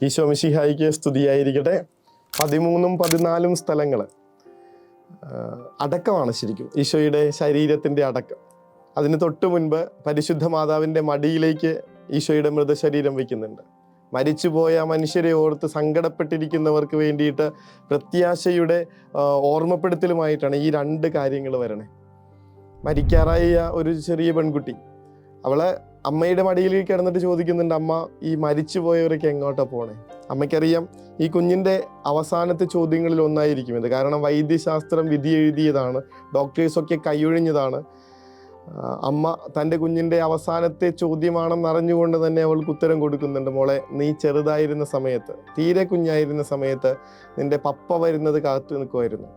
ഈശോ മിശിഹായിക്ക് സ്തുതിയായിരിക്കട്ടെ. 13ഉം 14ഉം സ്ഥലങ്ങൾ അടക്കമാണ്. ശരിക്കും ഈശോയുടെ ശരീരത്തിൻ്റെ അടക്കം. അതിന് തൊട്ട് മുൻപ് പരിശുദ്ധ മാതാവിൻ്റെ മടിയിലേക്ക് ഈശോയുടെ മൃതശരീരം വയ്ക്കുന്നുണ്ട്. മരിച്ചുപോയ മനുഷ്യരെ ഓർത്ത് സങ്കടപ്പെട്ടിരിക്കുന്നവർക്ക് വേണ്ടിയിട്ട് പ്രത്യാശയുടെ ഓർമ്മപ്പെടുത്തലുമായിട്ടാണ് ഈ രണ്ട് കാര്യങ്ങൾ വരണേ. മരിക്കാറായ ഒരു ചെറിയ പെൺകുട്ടി, അവളെ അമ്മയുടെ മടിയിലേക്ക് കിടന്നിട്ട് ചോദിക്കുന്നുണ്ട്, അമ്മ, ഈ മരിച്ചു പോയവരൊക്കെ എങ്ങോട്ടാ പോണേ? അമ്മയ്ക്കറിയാം ഈ കുഞ്ഞിൻ്റെ അവസാനത്തെ ചോദ്യങ്ങളിൽ ഒന്നായിരിക്കും ഇത്. കാരണം വൈദ്യശാസ്ത്രം വിധി എഴുതിയതാണ്, ഡോക്ടേഴ്സൊക്കെ കൈയൊഴിഞ്ഞതാണ്. അമ്മ തൻ്റെ കുഞ്ഞിൻ്റെ അവസാനത്തെ ചോദ്യമാണെന്ന് അറിഞ്ഞുകൊണ്ട് തന്നെ അവൾക്ക് ഉത്തരം കൊടുക്കുന്നുണ്ട്. മോളെ, നീ ചെറുതായിരുന്ന സമയത്ത്, തീരെ കുഞ്ഞായിരുന്ന സമയത്ത് നിൻ്റെ പപ്പ വരുന്നത് കാത്തു നിൽക്കുമായിരുന്നു.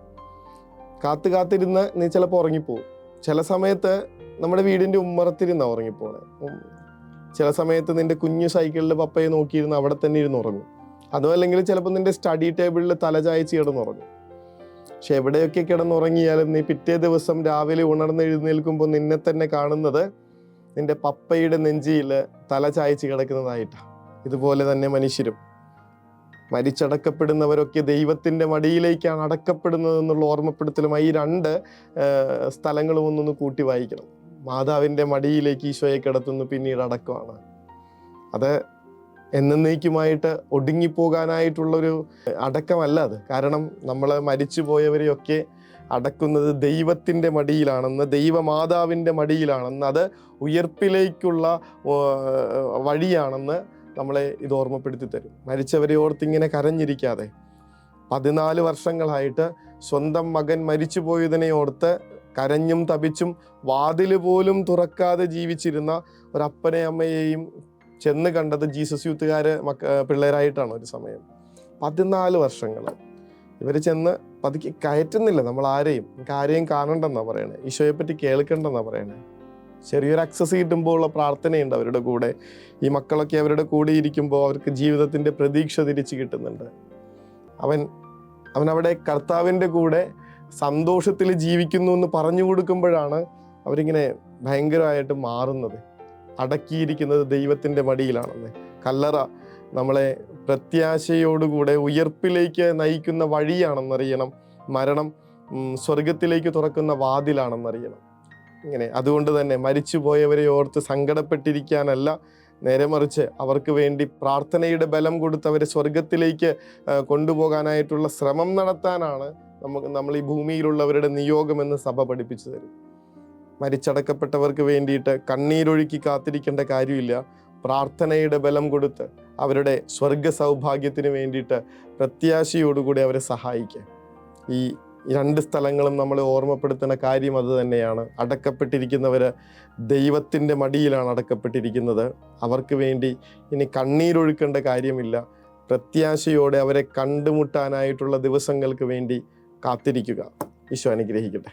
കാത്തിരുന്ന് നീ ചിലപ്പോൾ ഉറങ്ങിപ്പോവും. ചില സമയത്ത് നമ്മുടെ വീടിൻ്റെ ഉമ്മറത്തിരുന്നാണ് ഉറങ്ങിപ്പോണേ. ചില സമയത്ത് നിൻ്റെ കുഞ്ഞു സൈക്കിളിൽ പപ്പയെ നോക്കിയിരുന്ന് അവിടെ തന്നെ ഇരുന്ന് ഉറങ്ങും. അതും അല്ലെങ്കിൽ ചിലപ്പോൾ നിൻ്റെ സ്റ്റഡി ടേബിളിൽ തലചായ്ച്ച് കിടന്നുറങ്ങും. പക്ഷെ എവിടെയൊക്കെ കിടന്നുറങ്ങിയാലും നീ പിറ്റേ ദിവസം രാവിലെ ഉണർന്നെഴുന്നേൽക്കുമ്പോൾ നിന്നെ തന്നെ കാണുന്നത് നിൻ്റെ പപ്പയുടെ നെഞ്ചിയിൽ തലചായ്ച്ച് കിടക്കുന്നതായിട്ടാണ്. ഇതുപോലെ തന്നെ മനുഷ്യരും മരിച്ചടക്കപ്പെടുന്നവരൊക്കെ ദൈവത്തിൻ്റെ മടിയിലേക്കാണ് അടക്കപ്പെടുന്നതെന്നുള്ള ഓർമ്മപ്പെടുത്തലുമായി ഈ രണ്ട് സ്ഥലങ്ങളും ഒന്നൊന്ന് കൂട്ടി വായിക്കണം. മാതാവിൻ്റെ മടിയിലേക്ക് ഈശോയെ കിടത്തുന്നു, പിന്നീട് അടക്കമാണ്. അത് എന്നേക്കുമായിട്ട് ഒടുങ്ങിപ്പോകാനായിട്ടുള്ളൊരു അടക്കമല്ല അത്. കാരണം നമ്മൾ മരിച്ചു പോയവരെയൊക്കെ അടക്കുന്നത് ദൈവത്തിൻ്റെ മടിയിലാണെന്ന്, ദൈവമാതാവിൻ്റെ മടിയിലാണെന്ന്, അത് ഉയർപ്പിലേക്കുള്ള വഴിയാണെന്ന് നമ്മളെ ഇത് ഓർമ്മപ്പെടുത്തി തരും. മരിച്ചവരെ ഓർത്തിങ്ങനെ കരഞ്ഞിരിക്കാതെ 14 വർഷങ്ങളായിട്ട് സ്വന്തം മകൻ മരിച്ചു പോയതിനെ ഓർത്ത് കരഞ്ഞും തപിച്ചും വാതിൽ പോലും തുറക്കാതെ ജീവിച്ചിരുന്ന ഒരപ്പനെ അമ്മയെയും ചെന്ന് കണ്ടത് ജീസസ് യൂത്തുകാര് പിള്ളേരായിട്ടാണ്. ഒരു സമയം 14 വർഷങ്ങൾ ഇവർ ചെന്ന് പതുക്കെ കയറ്റുന്നില്ല നമ്മൾ ആരെയും. ആരെയും കാണണ്ടെന്നാണ് പറയണേ, ഈശോയെ പറ്റി കേൾക്കണ്ടെന്നാണ് പറയണേ. ചെറിയൊരു അക്സസ് കിട്ടുമ്പോൾ ഉള്ള പ്രാർത്ഥനയുണ്ട് അവരുടെ കൂടെ. ഈ മക്കളൊക്കെ അവരുടെ കൂടെ ഇരിക്കുമ്പോൾ അവർക്ക് ജീവിതത്തിൻ്റെ പ്രതീക്ഷ തിരിച്ചു കിട്ടുന്നുണ്ട്. അവൻ അവിടെ കർത്താവിൻ്റെ കൂടെ സന്തോഷത്തിൽ ജീവിക്കുന്നു എന്ന് പറഞ്ഞു കൊടുക്കുമ്പോഴാണ് അവരിങ്ങനെ ഭയങ്കരമായിട്ട് മാറുന്നത്. അടക്കിയിരിക്കുന്നത് ദൈവത്തിൻ്റെ മടിയിലാണെന്ന്. കല്ലറ നമ്മളെ പ്രത്യാശയോടുകൂടെ ഉയർപ്പിലേക്ക് നയിക്കുന്ന വഴിയാണെന്നറിയണം. മരണം സ്വർഗത്തിലേക്ക് തുറക്കുന്ന വാതിലാണെന്നറിയണം. ഇങ്ങനെ അതുകൊണ്ട് തന്നെ മരിച്ചു പോയവരെ ഓർത്ത് സങ്കടപ്പെട്ടിരിക്കാനല്ല, നേരെ മറിച്ച് അവർക്ക് വേണ്ടി പ്രാർത്ഥനയുടെ ബലം കൊടുത്ത് അവരെ സ്വർഗത്തിലേക്ക് കൊണ്ടുപോകാനായിട്ടുള്ള ശ്രമം നടത്താനാണ് നമ്മൾ ഈ ഭൂമിയിലുള്ളവരുടെ നിയോഗമെന്ന് സഭ പഠിപ്പിച്ചു തരും. മരിച്ചടക്കപ്പെട്ടവർക്ക് വേണ്ടിയിട്ട് കണ്ണീരൊഴുക്കി കാത്തിരിക്കേണ്ട കാര്യമില്ല. പ്രാർത്ഥനയുടെ ബലം കൊടുത്ത് അവരുടെ സ്വർഗ സൗഭാഗ്യത്തിന് വേണ്ടിയിട്ട് പ്രത്യാശയോടുകൂടി അവരെ സഹായിക്കുക. ഈ രണ്ട് സ്ഥലങ്ങളും നമ്മളെ ഓർമ്മപ്പെടുത്തുന്ന കാര്യം അത് തന്നെയാണ്. അടക്കപ്പെട്ടിരിക്കുന്നവർ ദൈവത്തിൻ്റെ മടിയിലാണ് അടക്കപ്പെട്ടിരിക്കുന്നത്. അവർക്ക് വേണ്ടി ഇനി കണ്ണീരൊഴുക്കേണ്ട കാര്യമില്ല. പ്രത്യാശയോടെ അവരെ കണ്ടുമുട്ടാനായിട്ടുള്ള ദിവസങ്ങൾക്ക് വേണ്ടി കാത്തിരിക്കുക. ഈശോ അനുഗ്രഹിക്കട്ടെ.